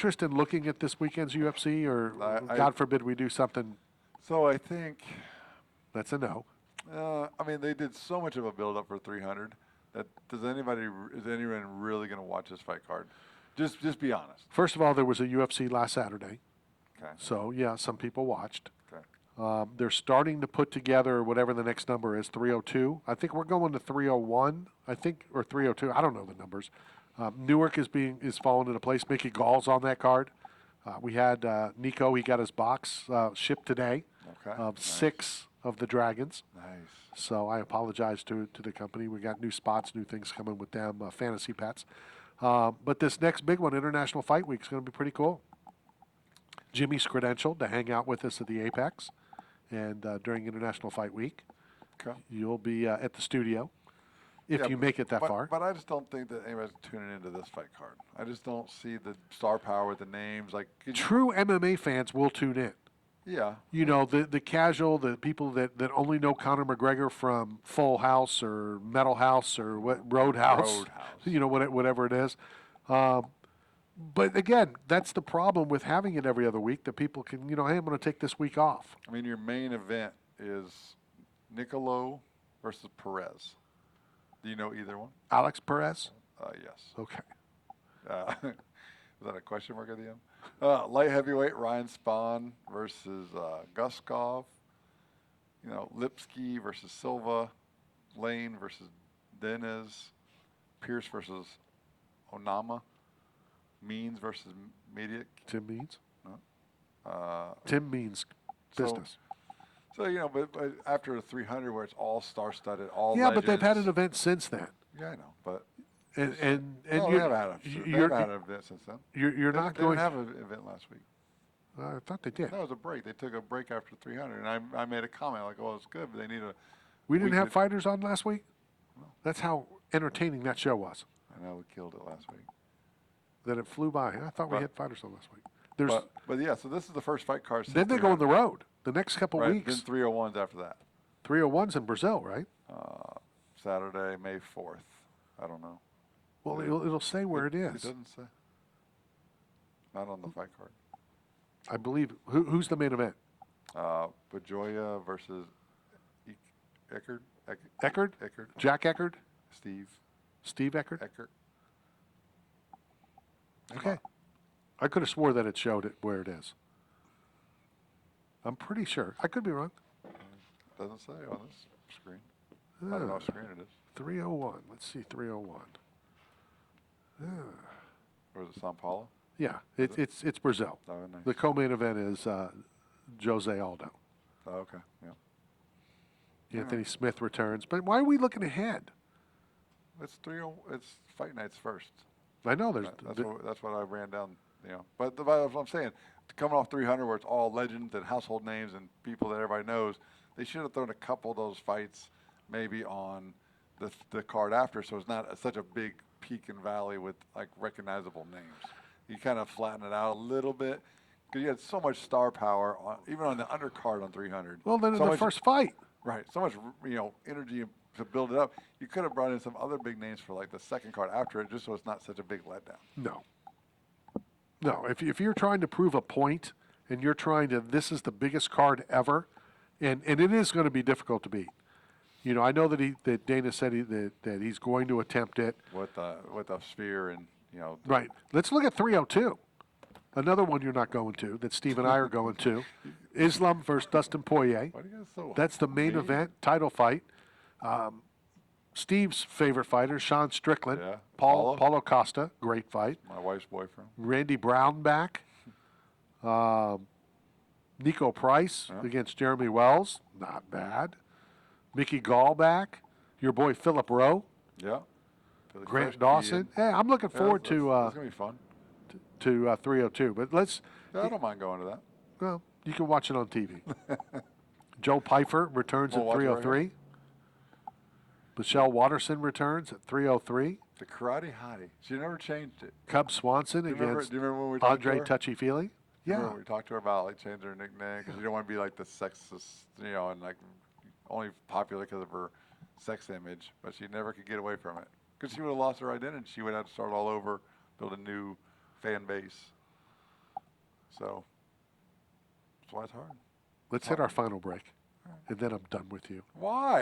interest in looking at this weekend's UFC, or God forbid we do something? So I think that's a no. I mean, they did so much of a build-up for 300 that is anyone really going to watch this fight card? Just be honest. First of all, there was a UFC last Saturday. Okay. So, yeah, some people watched. Okay. They're starting to put together whatever the next number is, 302. I think we're going to 301, or 302. I don't know the numbers. Newark is falling into place. Mickey Gall's on that card. We had Nico. He got his box shipped today. Okay. Of nice. 6 of the Dragons. Nice. So I apologize to the company. We got new spots, new things coming with them, fantasy pets. But this next big one, International Fight Week, is going to be pretty cool. Jimmy's credentialed to hang out with us at the Apex, and during International Fight Week, you'll be at the studio if you make it that far. But I just don't think that anybody's tuning into this fight card. I just don't see the star power with the names. Like true MMA fans will tune in. Yeah. You know, the casual, the people that only know Conor McGregor from Full House or Metal House or Roadhouse. You know, whatever it is. But again, that's the problem with having it every other week, that people can, hey, I'm going to take this week off. I mean, your main event is Nicolo versus Perez. Do you know either one? Alex Perez? Yes. Okay. Is that a question mark at the end? Light heavyweight, Ryan Spahn versus Guskov. Lipsky versus Silva. Lane versus Denez. Pierce versus Onama. Means versus Medic. Tim Means? No. Tim Means business. So, but after a 300 where it's all star-studded, all yeah, legends. But they've had an event since then. Yeah, I know, but they haven't had an event since then. You're not going to have an event last week. I thought they did. That was a break. They took a break after 300, and I made a comment like, "Oh, it's good, but they need a." We didn't have fighters on last week. No. That's how entertaining that show was. I know we killed it last week. That it flew by. I thought we had fighters on last week. But yeah, so this is the first fight card. Then they go on the road the next couple weeks. Then 301s after that. 301s in Brazil, right? Saturday, May 4th. I don't know. Well, it'll say where it is. It doesn't say. Not on the fight card. I believe. Who's the main event? Bajoya versus Eckert. Eckert? Jack Eckert? Steve Eckert? Eckert. Okay. I could have swore that it showed it where it is. I'm pretty sure. I could be wrong. Doesn't say on this screen. I don't know what screen it is. 301. Let's see, 301. Or is it Sao Paulo? Yeah, it's Brazil. Oh, nice. The co-main event is Jose Aldo. Oh, okay, yeah. Anthony Smith returns. But why are we looking ahead? It's fight nights first. I know that's what I ran down. But what I'm saying, coming off 300 where it's all legends and household names and people that everybody knows, they should have thrown a couple of those fights maybe on the card after, so it's not such a big peak and valley with like recognizable names. You kind of flatten it out a little bit because you had so much star power even on the undercard on 300. Well, then in the first fight, right? So much energy to build it up. You could have brought in some other big names for like the second card after it, just so it's not such a big letdown. No. If you're trying to prove a point and you're trying to, this is the biggest card ever, and it is going to be difficult to beat. I know that Dana said that he's going to attempt it with the sphere and right. Let's look at 302. Another one you're not going to that Steve and I are going to. Islam versus Dustin Poirier. That's the main event title fight. Steve's favorite fighter, Sean Strickland. Yeah. Paulo Costa, great fight. My wife's boyfriend. Randy Brown back. Nico Price against Jeremy Wells, not bad. Mickey Gall back. Your boy Philip Rowe. Yeah. Grant Dawson. Hey, I'm looking forward to. It's gonna be fun. To 302, but let's. I don't mind going to that. Well, you can watch it on TV. Joe Pfeiffer returns at 303. Michelle Watterson returns at 303. The Karate Hottie. She never changed it. Cub Swanson against Andre Touchy-Feely. Yeah. Remember we talked to her about like changing her nickname because you don't want to be like the sexist, and like only popular because of her sex image, but she never could get away from it because she would have lost her identity. She would have to start all over, build a new fan base. So that's why it's hard. Let's hit our final break, and then I'm done with you. Why?